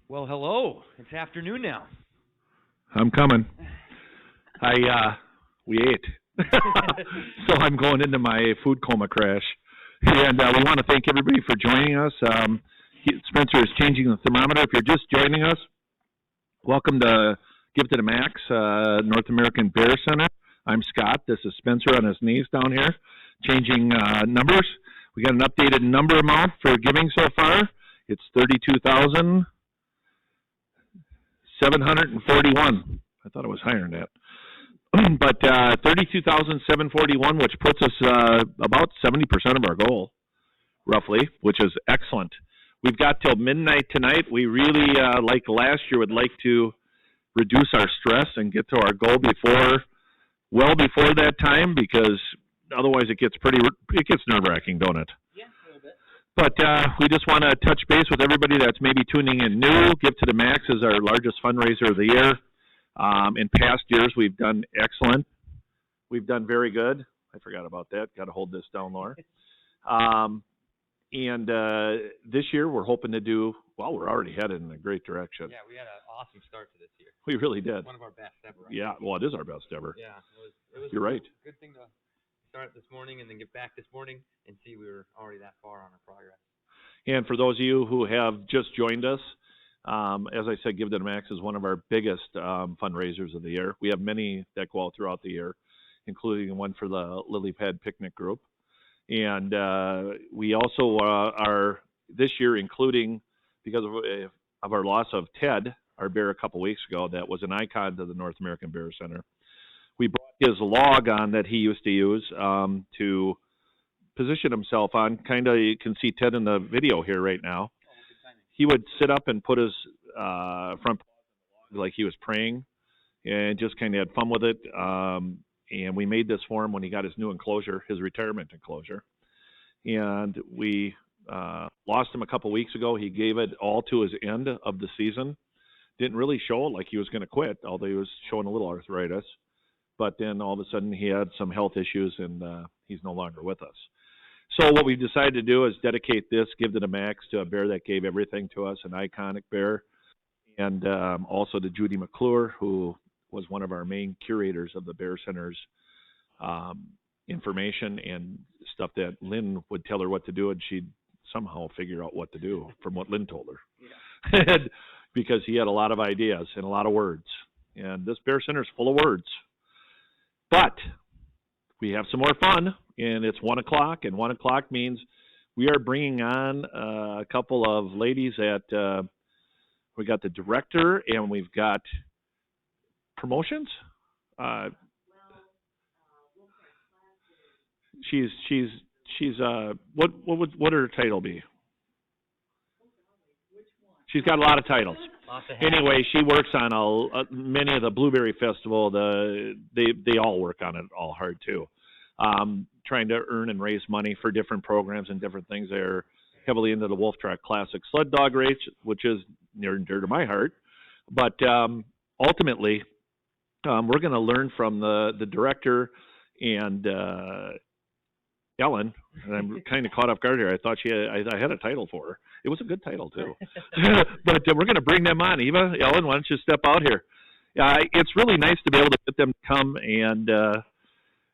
Well, hello. It's afternoon now. I'm coming. We ate. So I'm going into my food coma crash. And we want to thank everybody for joining us. Spencer is changing the thermometer. If you're just joining us, welcome to Give to the Max, North American Bear Center. I'm Scott. This is Spencer on his knees down here, changing numbers. We got an updated number amount for giving so far. It's $32,741. I thought it was higher than that. But $32,741, which puts us about 70% of our goal, roughly, which is excellent. We've got till midnight tonight. We really, like last year, would like to reduce our stress and get to our goal well before that time, because otherwise it gets nerve-wracking, don't it? Yeah, a little bit. But we just want to touch base with everybody that's maybe tuning in new. Give to the Max is our largest fundraiser of the year. In past years, we've done excellent. We've done very good. I forgot about that. Got to hold this down, Laura. And this year, we're hoping to do, well, we're already headed in a great direction. Yeah, we had an awesome start to this year. We really did. One of our best ever. Right? Yeah, well, it is our best ever. Yeah, it was You're right. Good thing to start this morning and then get back this morning and see we were already that far on our progress. And for those of you who have just joined us, as I said, Give to the Max is one of our biggest fundraisers of the year. We have many that go out throughout the year, including one for the Lily Pad Picnic Group. And we also are, this year, including, because of our loss of Ted, our bear, a couple weeks ago, that was an icon to the North American Bear Center. We brought his log on that he used to use to position himself on. Kind of, you can see Ted in the video here right now. He would sit up and put his front paws like he was praying, and just kind of had fun with it. And we made this for him when he got his new enclosure, his retirement enclosure. And we lost him a couple weeks ago. He gave it all to his end of the season. Didn't really show it like he was going to quit, although he was showing a little arthritis. But then all of a sudden he had some health issues, and he's no longer with us. So what we decided to do is dedicate this Give to the Max to a bear that gave everything to us, an iconic bear, and also to Judy McClure, who was one of our main curators of the Bear Center's information and stuff that Lynn would tell her what to do, and she'd somehow figure out what to do from what Lynn told her. Yeah. Because he had a lot of ideas and a lot of words. And this Bear Center is full of words. But we have some more fun, and it's 1 o'clock, and 1 o'clock means we are bringing on a couple of ladies that we got the director, and we've got promotions. She's what would her title be? She's got a lot of titles. Anyway, she works on many of the Blueberry Festival. They all work on it all hard too, trying to earn and raise money for different programs and different things. They're heavily into the Wolf Track Classic Sled Dog Race, which is near and dear to my heart. But ultimately, we're going to learn from the director and Ellen, and I'm kind of caught off guard here. I thought I had a title for her. It was a good title too. But we're going to bring them on. Eva, Ellen, why don't you step out here? It's really nice to be able to get them to come, and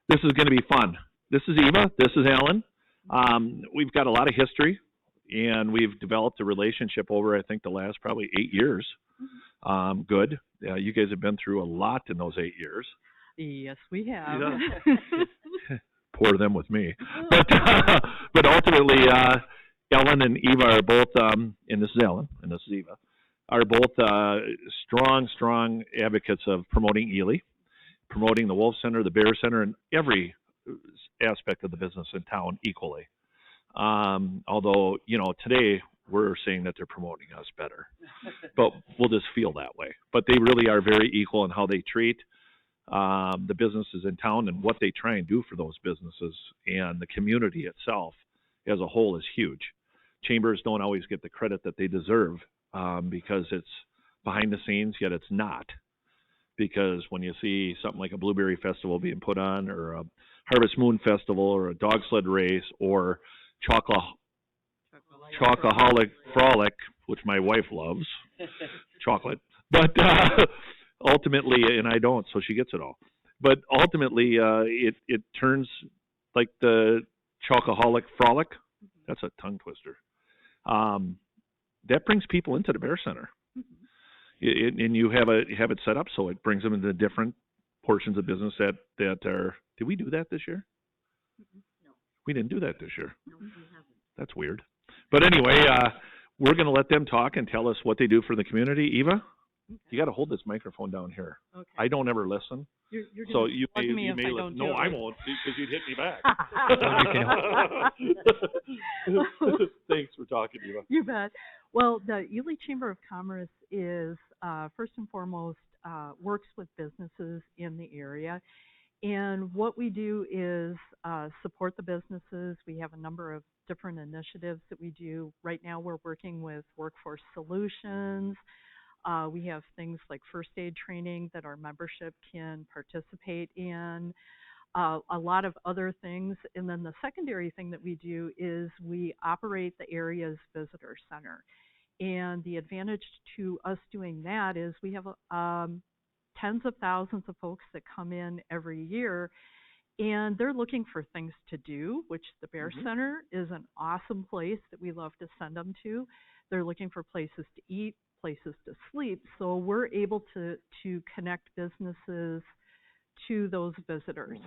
this is going to be fun. This is Eva. This is Ellen. We've got a lot of history, and we've developed a relationship over, I think, the last probably 8 years. Good. You guys have been through a lot in those 8 years. Yes, we have. Pour them with me. But ultimately, Ellen and Eva are both, and this is Ellen, and this is Eva, are both strong advocates of promoting Ely, promoting the Wolf Center, the Bear Center, and every aspect of the business in town equally. Although, today we're saying that they're promoting us better. But we'll just feel that way. But they really are very equal in how they treat the businesses in town, and what they try and do for those businesses, and the community itself as a whole is huge. Chambers don't always get the credit that they deserve because it's behind the scenes, yet it's not. Because when you see something like a Blueberry Festival being put on, or a Harvest Moon Festival, or a dog sled race, or Chocolate Chocoholic Frolic, which my wife loves, chocolate. But ultimately, and I don't, so she gets it all. But ultimately, it turns like the Chocoholic Frolic. That's a tongue twister. That brings people into the Bear Center, and you have it set up so it brings them into different portions of business that are. Did we do that this year? No. We didn't do that this year. No, we haven't. That's weird. But anyway, we're going to let them talk and tell us what they do for the community. Eva, you got to hold this microphone down here. Okay. I don't ever listen. You're So gonna you plug may, me you if may I listen. don't No, do I it. won't because you'd hit me back. You Thanks for talking, Eva. You bet. Well, the Ely Chamber of Commerce is first and foremost works with businesses in the area. And what we do is support the businesses. We have a number of different initiatives that we do. Right now we're working with Workforce Solutions. We have things like first aid training that our membership can participate in, a lot of other things. And then the secondary thing that we do is we operate the area's visitor center. And the advantage to us doing that is we have tens of thousands of folks that come in every year, and they're looking for things to do, which the Bear Center is an awesome place that we love to send them to. They're looking for places to eat, places to sleep, so we're able to connect businesses to those visitors.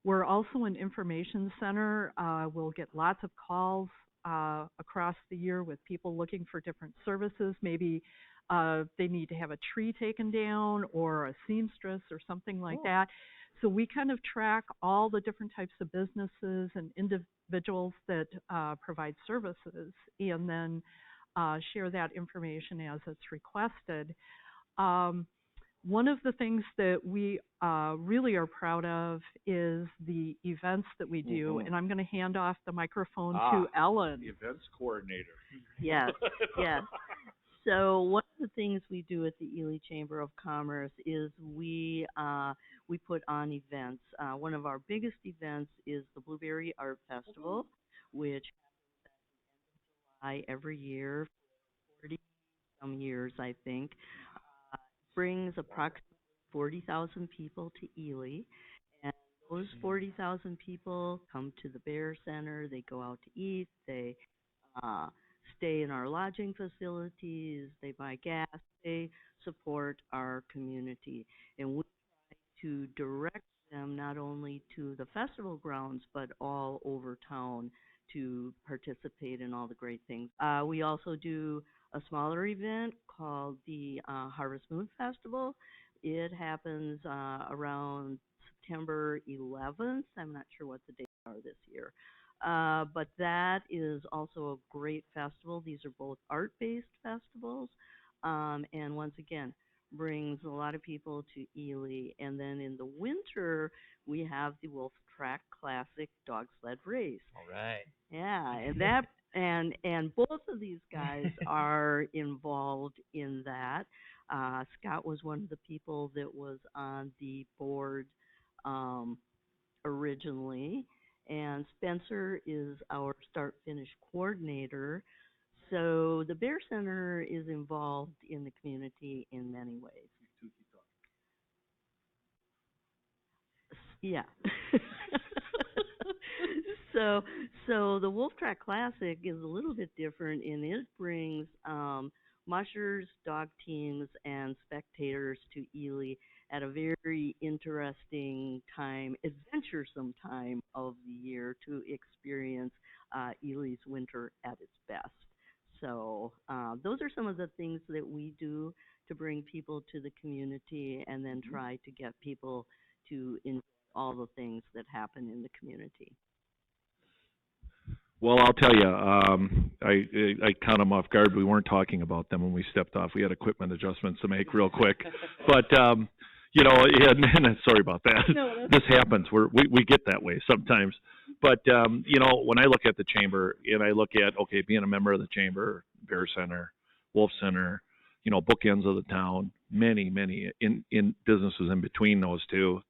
We're also an information center. We'll get lots of calls across the year with people looking for different services. Maybe they need to have a tree taken down or a seamstress or something like that. So we kind of track all the different types of businesses and individuals that provide services, and then share that information as it's requested. One of the things that we really are proud of is the events that we do, and I'm going to hand off the microphone to Ellen. The events coordinator. Yes, yes. So one of the things we do at the Ely Chamber of Commerce is we put on events. One of our biggest events is the Blueberry Art Festival, which happens every year for 40 some years, I think. Brings approximately 40,000 people to Ely, and those 40,000 people come to the Bear Center. They go out to eat. They stay in our lodging facilities. They buy gas. They support our community, and we try to direct them not only to the festival grounds but all over town to participate in all the great things. We also do a smaller event called the Harvest Moon Festival. It happens around September 11th. I'm not sure what the dates are this year. But that is also a great festival. These are both art-based festivals. And once again, brings a lot of people to Ely. And then in the winter, we have the Wolf Track Classic Dog Sled Race. All right. Yeah, and that and both of these guys are involved in that. Scott was one of the people that was on the board originally, and Spencer is our start-finish coordinator. So the Bear Center is involved in the community in many ways. Yeah. So the Wolf Track Classic is a little bit different, and it brings mushers, dog teams, and spectators to Ely at a very interesting time, adventuresome time of the year to experience Ely's winter at its best. So those are some of the things that we do to bring people to the community and then try to get people to enjoy all the things that happen in the community. Well, I'll tell you, I caught them off guard. We weren't talking about them when we stepped off. We had equipment adjustments to make real quick. But, you know, and sorry about that. No, this happens. We get that way sometimes. But, you know, when I look at the chamber and I look at, okay, being a member of the chamber, Bear Center, Wolf Center, you know, bookends of the town, many in businesses in between those two,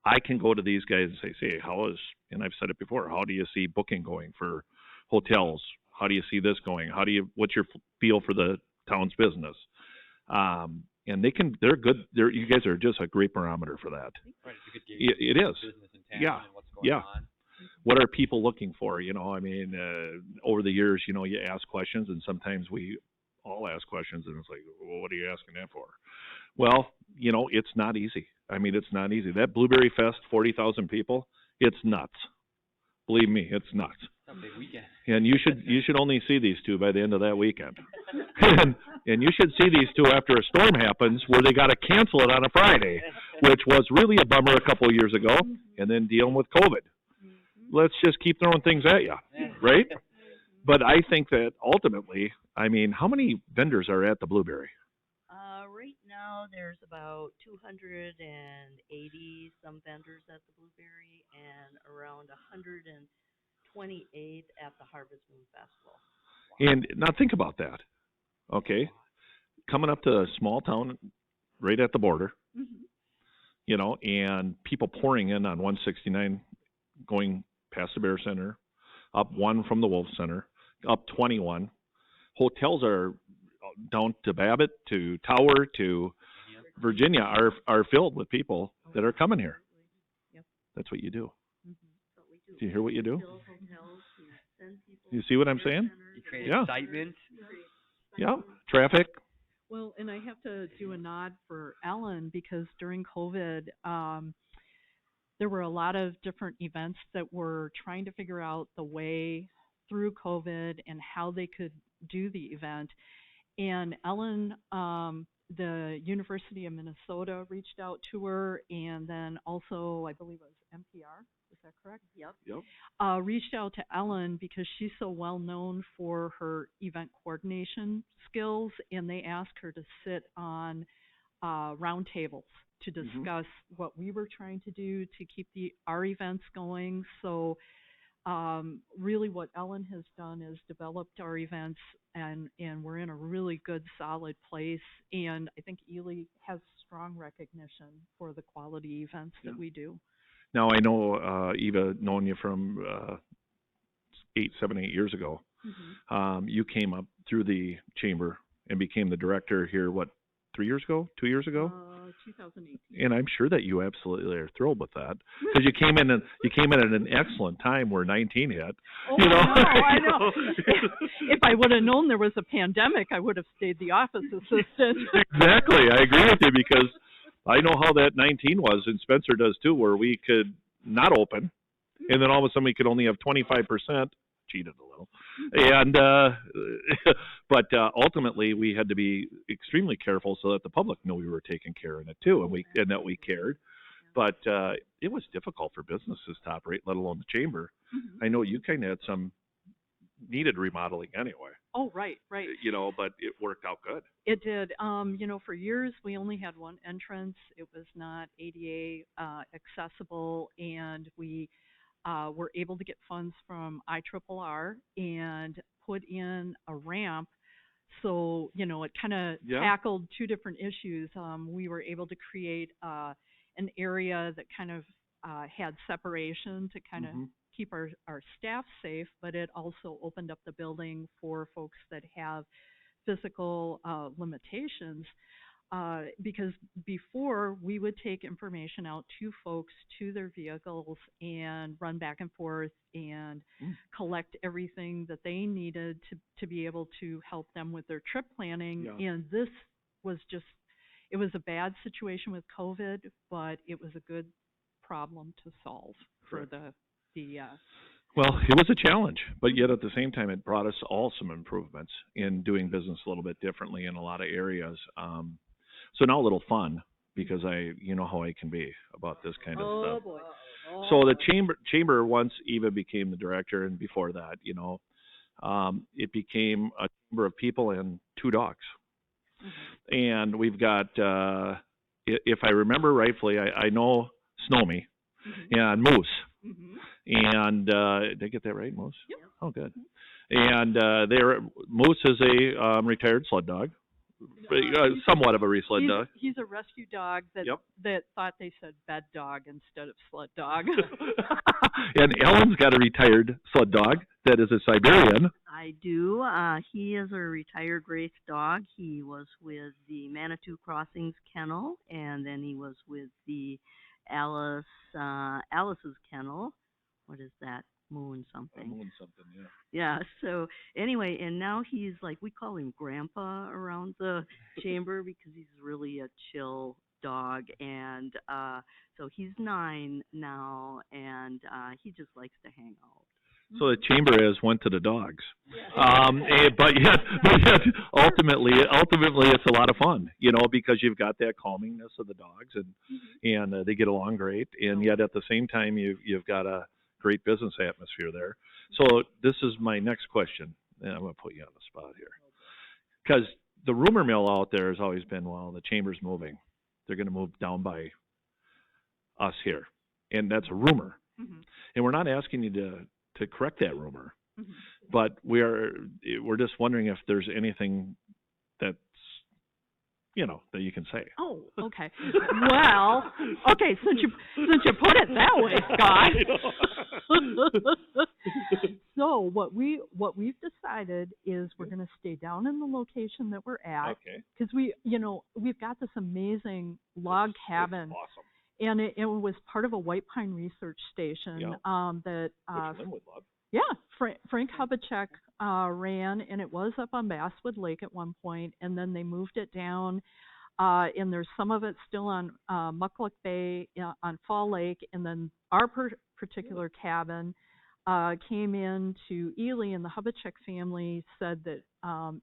I can go to these guys and say, how is, and I've said it before, how do you see booking going for hotels, How do you see this going? What's your feel for the town's business? And they're good. You guys are just a great barometer for that. Right, it's a good gauge. It is. Business in town Yeah. and what's going on. What are people looking for? Over the years, you ask questions, and sometimes we all ask questions, and it's like, well, what are you asking that for? Well, it's not easy. It's not easy. That Blueberry Fest, 40,000 people, it's nuts. Believe me, it's nuts. It's a big weekend. And you should only see these two by the end of that weekend. and you should see these two after a storm happens where they got to cancel it on a Friday, which was really a bummer a couple of years ago, and then dealing with COVID. Let's just keep throwing things at you, right? But I think that ultimately, how many vendors are at the Blueberry? Right now, there's about 280 some vendors at the Blueberry and around 128 at the Harvest Moon Festival. And now think about that, okay? Coming up to a small town right at the border, and people pouring in on 169 going past the Bear Center, up 1 from the Wolf Center, up 21. Hotels are down to Babbitt, to Tower, to Virginia are filled with people that are coming here. Yep. That's what you do. That's what we do. Do you hear what you do? Build hotels, we send people You see what I'm saying? You create Yeah. excitement. Yeah. Traffic. Well, and I have to do a nod for Ellen because during COVID, there were a lot of different events that were trying to figure out the way through COVID and how they could do the event. And Ellen, the University of Minnesota reached out to her, and then also I believe it was NPR. Is that correct? Yep. Reached out to Ellen because she's so well known for her event coordination skills, and they asked her to sit on round tables to discuss what we were trying to do to keep our events going. So really what Ellen has done is developed our events, and we're in a really good, solid place. And I think Ely has strong recognition for the quality events that we do. Now, I know, Eva, known you from 7, 8 years ago. You came up through the chamber and became the director here, 3 years ago, 2 years ago? 2018. And I'm sure that you absolutely are thrilled with that because you came in at an excellent time where 19 hit. Oh, I know. If I would have known there was a pandemic, I would have stayed the office assistant. Exactly. I agree with you because I know how that 19 was, and Spencer does too, where we could not open, and then all of a sudden we could only have 25%. Cheated a little, and but ultimately we had to be extremely careful so that the public knew we were taking care of it too, and that we cared. But it was difficult for businesses to operate, let alone the chamber. I know you kind of had some needed remodeling anyway. Oh, right. But it worked out good. It did. For years we only had one entrance. It was not ADA accessible, and we were able to get funds from IRRR and put in a ramp. So, it kind of tackled two different issues. We were able to create an area that kind of had separation to kind of keep our staff safe, but it also opened up the building for folks that have physical limitations. Because before we would take information out to folks to their vehicles and run back and forth and collect everything that they needed to be able to help them with their trip planning. And this was it was a bad situation with COVID, but it was a good problem to solve for the Well, it was a challenge, but yet at the same time, it brought us all some improvements in doing business a little bit differently in a lot of areas. So now a little fun because you know how I can be about this kind of stuff. Boy. So the chamber once Eva became the director, and before that, it became a chamber of people and 2 dogs. And we've got, if I remember rightfully, I know Snowmy and Moose. And did I get that right, Moose? Yep. Oh, good. And Moose is a retired sled dog. somewhat of a resled dog. He's a rescue dog that Yep. that thought they said bed dog instead of sled dog. And Ellen's got a retired sled dog that is a Siberian. I do. He is a retired race dog. He was with the Manitou Crossings kennel, and then he was with the Alice's kennel. What is that? Moon something. Moon something, yeah. Yeah. So anyway, and now he's like, we call him Grandpa around the chamber because he's really a chill dog, and so he's 9 now, and he just likes to hang out. So the chamber has went to the dogs, but yet ultimately it's a lot of fun, because you've got that calmingness of the dogs, and they get along great, and yet at the same time you've got a great business atmosphere there. So this is my next question, and I'm going to put you on the spot here, because the rumor mill out there has always been, well, the chamber's moving, they're going to move down by us here, and that's a rumor, and we're not asking you to correct that rumor, but we're just wondering if there's anything that's that you can say. Oh, okay. Well, okay, since you put it that way, Scott. So what we've decided is we're going to stay down in the location that we're at, Okay. because we've got this amazing log cabin. It's awesome. And it was part of a White Pine research station that Which Lynn would love. Frank Hubachek ran, and it was up on Basswood Lake at one point, and then they moved it down, and there's some of it still on Muckluck Bay on Fall Lake, and then our particular cabin came in to Ely, and the Hubachek family said that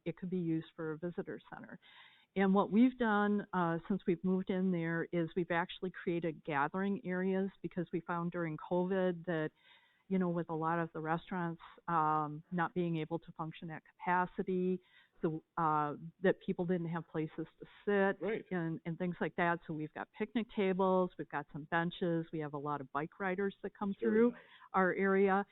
it could be used for a visitor center. And what we've done since we've moved in there is we've actually created gathering areas, because we found during COVID that, with a lot of the restaurants not being able to function at capacity, so that people didn't have places to sit, Right. and things like that. So we've got picnic tables, we've got some benches, we have a lot of bike riders that come through our area.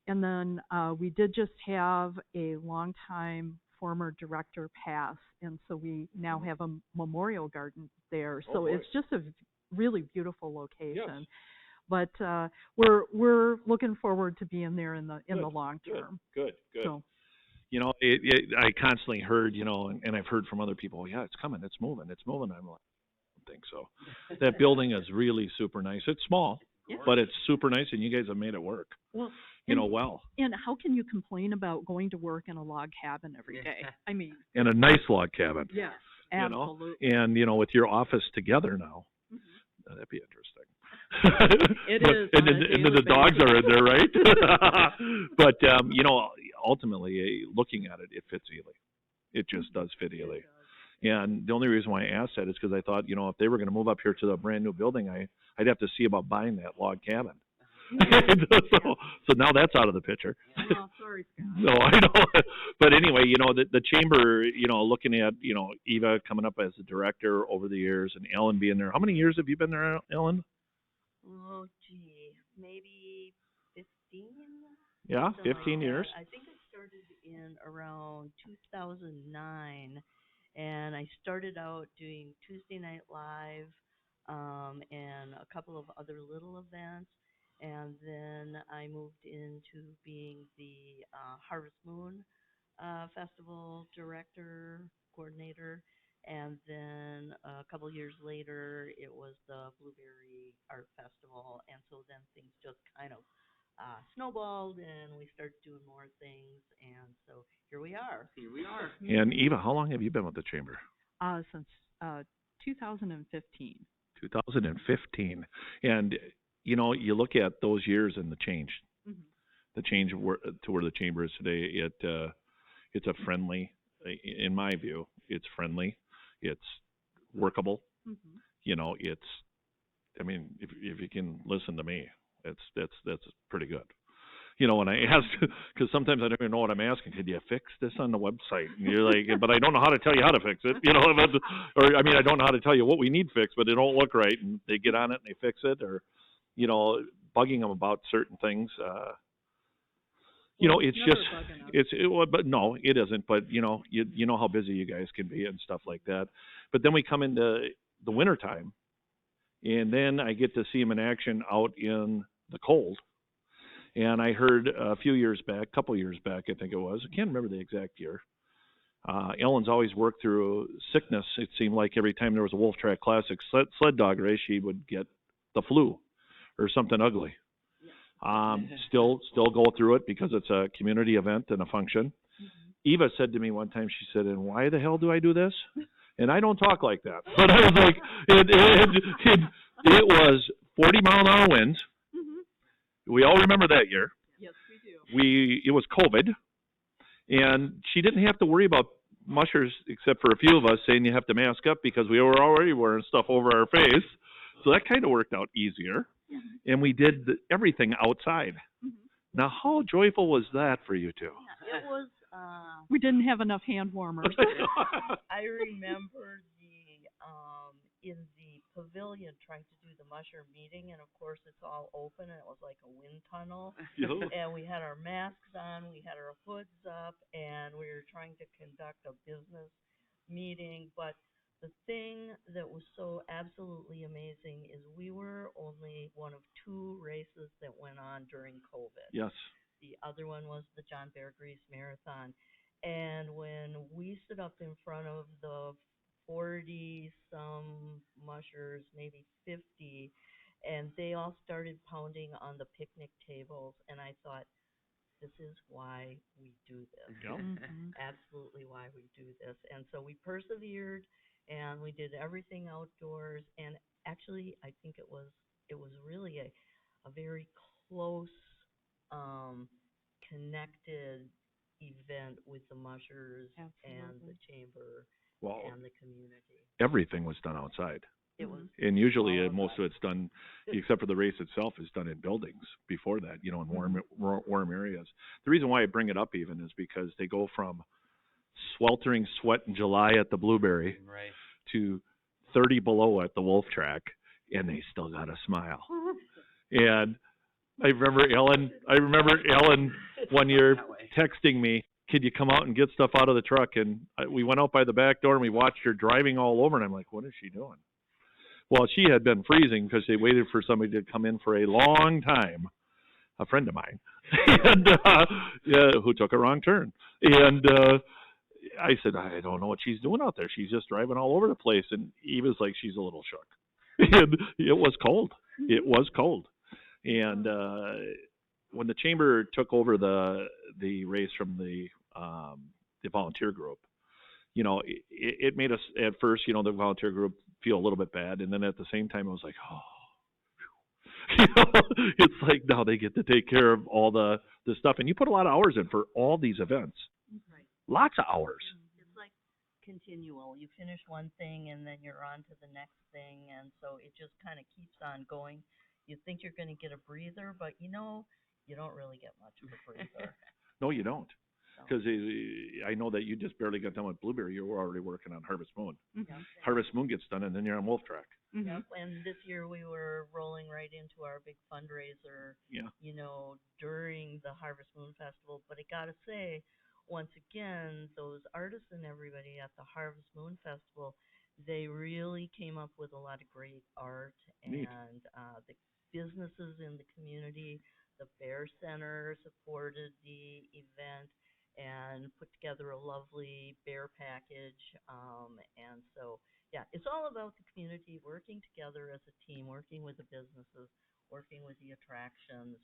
And then we did just have a longtime former director pass, and so we now have a memorial garden there. So it's just a really beautiful location. Yes. But we're looking forward to being there in the long term. Good. So, I constantly heard, and I've heard from other people, yeah, it's coming, it's moving. I'm like, I don't think so. That building is really super nice. It's small, but it's super nice, and you guys have made it work. Well, well. And how can you complain about going to work in a log cabin every day? I mean, And a nice log cabin. yes, absolutely. And with your office together now, that'd be interesting. It but, is. And, on a and daily the dogs basis. are in there, right? But ultimately, looking at it, it fits Ely. It just does fit Ely. And the only reason why I asked that is because I thought, if they were going to move up here to the brand new building, I'd have to see about buying that log cabin. So now that's out of the picture. Oh, sorry, Scott. No, I know. But anyway, the chamber, looking at, Eva coming up as the director over the years, and Ellen being there. How many years have you been there, Ellen? Oh, gee, maybe 15? Yeah, Something 15 like years. that. I think I started in around 2009, and I started out doing Tuesday Night Live and a couple of other little events. And then I moved into being the Harvest Moon Festival director, coordinator, and then a couple years later it was the Blueberry Art Festival, and so then things just kind of snowballed, and we started doing more things, and so here we are. And Eva, how long have you been with the chamber? Since 2015. 2015. And you look at those years and the change, the change to where the chamber is today. It's a friendly, in my view, it's friendly, it's workable. It's, I mean, if you can listen to me, that's pretty good. When I ask, because sometimes I don't even know what I'm asking. Could you fix this on the website? And you're like, but I don't know how to tell you how to fix it. Or I mean, I don't know how to tell you what we need fixed, but it don't look right, and they get on it and they fix it, or bugging them about certain things. you know, Well, it's never just, bug enough. well, but no, it isn't. But you know how busy you guys can be and stuff like that. But then we come into the winter time, and then I get to see them in action out in the cold. And I heard a couple years back, I think it was. I can't remember the exact year. Ellen's always worked through sickness. It seemed like every time there was a Wolf Track Classic sled dog race, she would get the flu or something ugly. Still go through it because it's a community event and a function. Eva said to me one time, she said, "And why the hell do I do this?" And I don't talk like that, but I was like, it was 40-mile-an-hour winds. We all remember that year. Yes, we do. It was COVID, and she didn't have to worry about mushers except for a few of us saying you have to mask up because we were already wearing stuff over our face. So that kind of worked out easier. And we did everything outside. Now, how joyful was that for you two? It was, We didn't have enough hand warmers. I remember in the pavilion trying to do the musher meeting, and of course it's all open, and it was like a wind tunnel. And we had our masks on, we had our hoods up, and we were trying to conduct a business meeting. But the thing that was so absolutely amazing is we were only one of 2 races that went on during COVID. Yes. The other one was the John Bear Grease Marathon. And when we stood up in front of the 40-some mushers, maybe 50, and they all started pounding on the picnic tables, and I thought, this is why we do this. Yep. Absolutely why we do this. And so we persevered, and we did everything outdoors, and actually I think it was really a very close, connected event with the mushers and the chamber and the community. Everything was done outside. It was, And usually most of it's done, except for the race itself, is done in buildings before that, in warm areas. The reason why I bring it up even is because they go from sweltering sweat in July at the Blueberry to 30 below at the Wolf Track, and they still got a smile. And I remember Ellen one year texting me, "Could you come out and get stuff out of the truck?" And we went out by the back door and we watched her driving all over, and I'm like, what is she doing? Well, she had been freezing because they waited for somebody to come in for a long time, a friend of mine, and who took a wrong turn. And I said, I don't know what she's doing out there. She's just driving all over the place. And Eva's like, she's a little shook. And it was cold. It was cold. And when the chamber took over the race from the volunteer group, it made us at first, the volunteer group feel a little bit bad, and then at the same time, I was like, it's like now they get to take care of all the stuff, and you put a lot of hours in for all these events. right. Lots of hours. It's like continual. You finish one thing and then you're on to the next thing, and so it just kind of keeps on going. You think you're going to get a breather, but you don't really get much of a breather. No, you don't. Because I know that you just barely got done with Blueberry. You were already working on Harvest Moon. Yep. Harvest Moon gets done, and then you're on Wolf Track. Yep. And this year we were rolling right into our big fundraiser, Yeah. During the Harvest Moon Festival. But I got to say, once again, those artists and everybody at the Harvest Moon Festival, they really came up with a lot of great art. Neat. And the businesses in the community, the Bear Center supported the event and put together a lovely bear package. And so, yeah, it's all about the community working together as a team, working with the businesses, working with the attractions.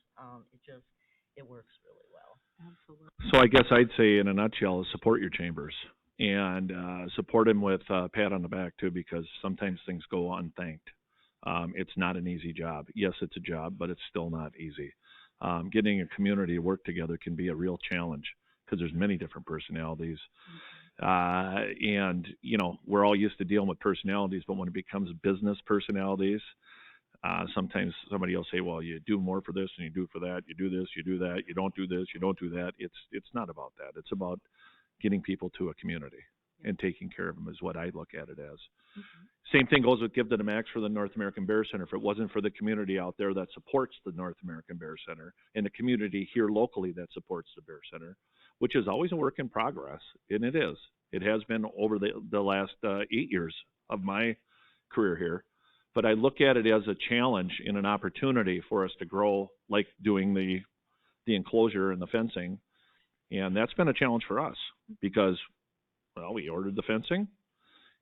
It works really well. Absolutely. So I guess I'd say in a nutshell is support your chambers and support them with a pat on the back too, because sometimes things go unthanked. It's not an easy job. Yes, it's a job, but it's still not easy. Getting a community to work together can be a real challenge because there's many different personalities. And, we're all used to dealing with personalities, but when it becomes business personalities, sometimes somebody will say, well, you do more for this and you do for that. You do this, you do that. You don't do this, you don't do that. It's not about that. It's about getting people to a community. and taking care of them is what I look at it as. Same thing goes with Give to the Max for the North American Bear Center. If it wasn't for the community out there that supports the North American Bear Center and the community here locally that supports the Bear Center, which is always a work in progress, and it is. It has been over the last 8 years of my career here. But I look at it as a challenge and an opportunity for us to grow, like doing the enclosure and the fencing. And that's been a challenge for us because, well, we ordered the fencing,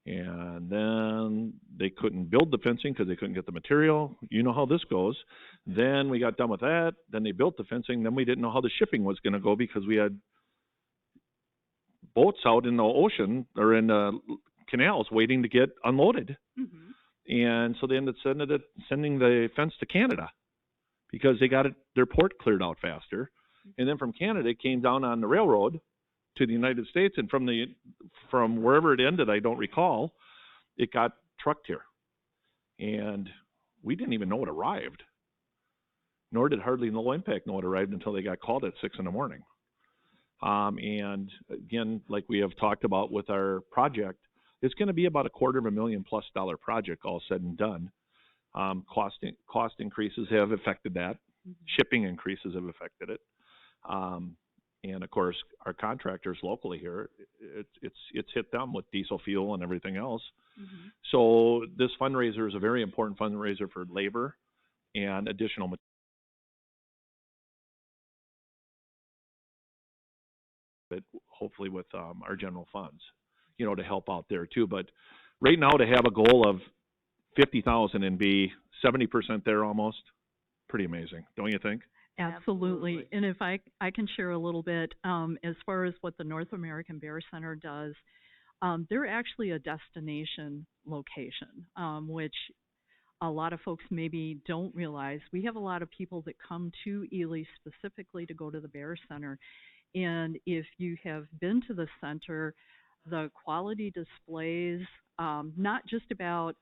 and then they couldn't build the fencing because they couldn't get the material. You know how this goes. Then we got done with that. Then they built the fencing. Then we didn't know how the shipping was going to go because we had boats out in the ocean or in the canals waiting to get unloaded. And so they ended up sending the fence to Canada because they got their port cleared out faster. And then from Canada, it came down on the railroad to the United States, and from wherever it ended, I don't recall, it got trucked here. And we didn't even know it arrived, nor did Hardly Low Impact know it arrived until they got called at 6 in the morning. And again, like we have talked about with our project, it's going to be about $250,000+ project, all said and done. Cost increases have affected that. Shipping increases have affected it. And of course, our contractors locally here, it's hit them with diesel fuel and everything else. So this fundraiser is a very important fundraiser for labor and additional material. Hopefully with our general funds, to help out there too. But right now, to have a goal of 50,000 and be 70% there almost, pretty amazing, don't you think? Absolutely. And if I can share a little bit, as far as what the North American Bear Center does, they're actually a destination location, which a lot of folks maybe don't realize. We have a lot of people that come to Ely specifically to go to the Bear Center. And if you have been to the center, the quality displays, not just about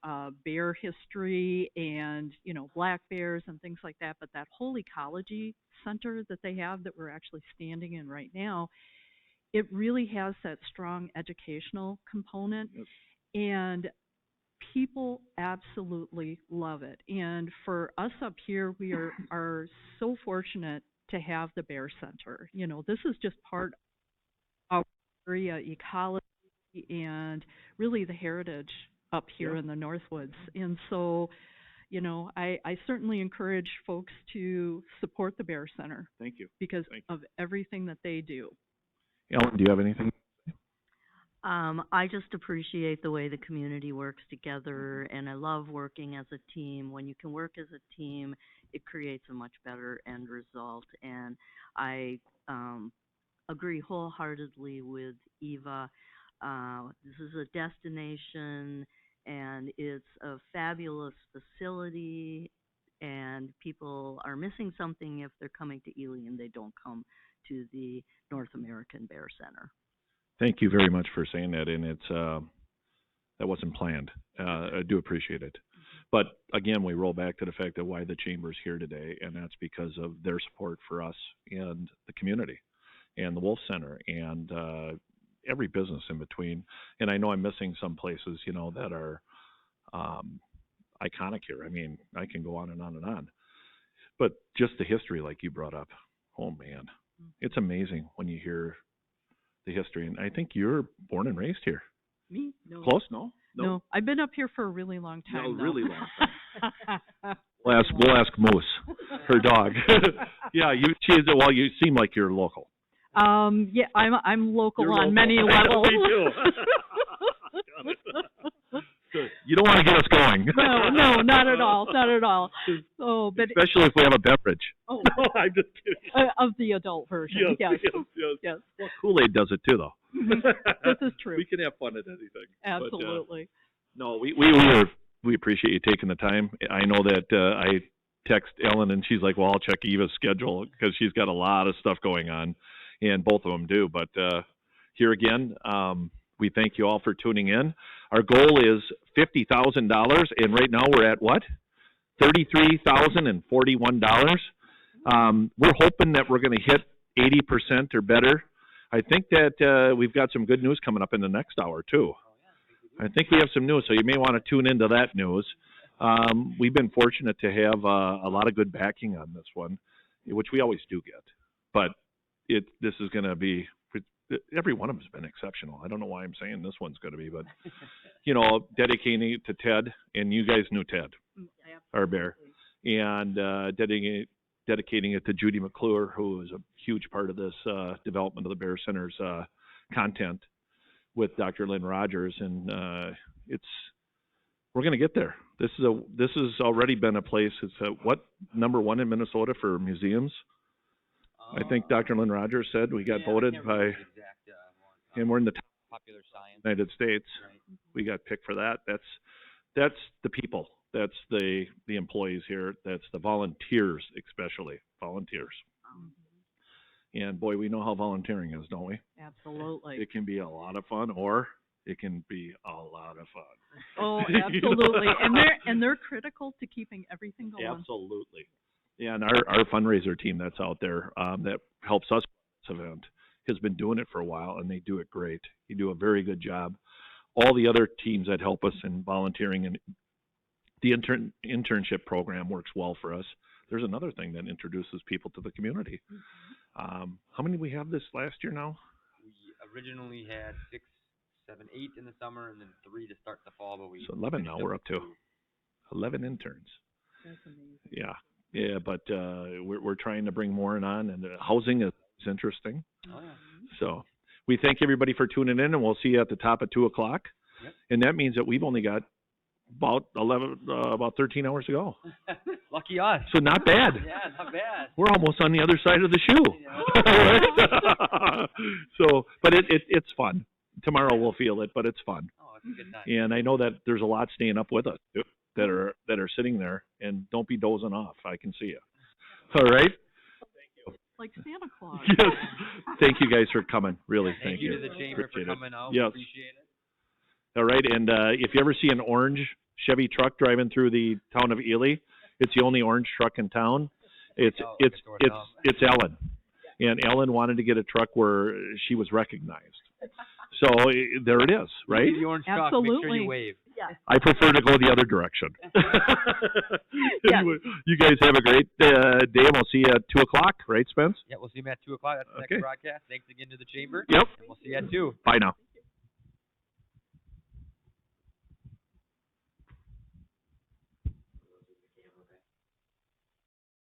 bear history and, black bears and things like that, but that whole ecology center that they have that we're actually standing in right now, it really has that strong educational component. Yep. And people absolutely love it. And for us up here, we are so fortunate to have the Bear Center. This is just part of our area ecology and really the heritage up here in the Northwoods. And so, I certainly encourage folks to support the Bear Center. Thank you. Because of everything that they do. Ellen, do you have anything? I just appreciate the way the community works together, and I love working as a team. When you can work as a team, it creates a much better end result. And I agree wholeheartedly with Eva. This is a destination, and it's a fabulous facility, and people are missing something if they're coming to Ely and they don't come to the North American Bear Center. Thank you very much for saying that, and it's that wasn't planned. I do appreciate it. But again, we roll back to the fact that why the Chamber's here today, and that's because of their support for us and the community and the Wolf Center and every business in between. And I know I'm missing some places, that are iconic here. I mean, I can go on and on and on. But just the history, like you brought up, oh man, it's amazing when you hear the history. And I think you're born and raised here. Me? No. Close? No. I've been up here for a really long time. No, really long time. We'll ask Moose, her dog. Yeah, you seem like you're local. Yeah, I'm local You're on local. many levels. Me too. You don't want to get us going. No, not at all, not at all. Oh, but especially if we have a beverage. Oh, no, I'm just kidding. Of the adult version. Yes. Well, Kool-Aid does it too, though. This is true. We can have fun at anything. Absolutely. But, no, we appreciate you taking the time. I know that I text Ellen and she's like, "Well, I'll check Eva's schedule because she's got a lot of stuff going on," and both of them do. But here again, we thank you all for tuning in. Our goal is $50,000, and right now we're at what? $33,041. We're hoping that we're going to hit 80% or better I think that we've got some good news coming up in the next hour too. I think we have some news, so you may want to tune into that news. We've been fortunate to have a lot of good backing on this one, which we always do get. But this is going to be, every one of them has been exceptional. I don't know why I'm saying this one's going to be, but, dedicating it to Ted, and you guys knew Ted, our bear, and dedicating it to Judy McClure, who is a huge part of this development of the Bear Center's content with Dr. Lynn Rogers, and we're going to get there. This has already been a place. It's number one in Minnesota for museums. I think Dr. Lynn Rogers said we got voted by, and we're in the top Popular science. United States. Right. We got picked for that. That's the people. That's the employees here. That's the volunteers, especially volunteers. And boy, we know how volunteering is, don't we? Absolutely. It can be a lot of fun, or it can be a lot of fun. Oh, absolutely. And they're critical to keeping everything going. Absolutely. Yeah, and our fundraiser team that's out there that helps us with this event has been doing it for a while, and they do it great. You do a very good job. All the other teams that help us in volunteering and the internship program works well for us. There's another thing that introduces people to the community. How many do we have this last year now? We originally had 6, 7, 8 in the summer, and then 3 to start the fall. But So 11 now we're up to. 11 interns. That's amazing. Yeah, but we're trying to bring more on, and housing is interesting. Oh, yeah. So we thank everybody for tuning in, and we'll see you at the top at 2:00. Yep. And that means that we've only got about 13 hours to go. Lucky us. So not bad. Yeah, not bad. We're almost on the other side of the shoe. Yeah. So, but it's fun. Tomorrow we'll feel it, but it's fun. Oh, it's a good time. And I know that there's a lot staying up with us too, that are sitting there, and don't be dozing off. I can see you. All right. Like Santa Claus. Yes. Thank you guys for coming. Really, Thank you to the chamber Appreciate for it. coming out. Yes. Appreciate it. All right, and if you ever see an orange Chevy truck driving through the town of Ely, it's the only orange truck in town. It's Ellen, and Ellen wanted to get a truck where she was recognized. So there it is, right? The orange truck. Make sure Absolutely. you wave. Yeah. I prefer to go the other direction. Yeah. Anyway, you guys have a great day, and we'll see you at 2:00, right, Spence? Yeah, we'll see you at 2:00. That's the Okay. next broadcast. Thanks again to the chamber. Yep. And we'll see you at 2. Bye now.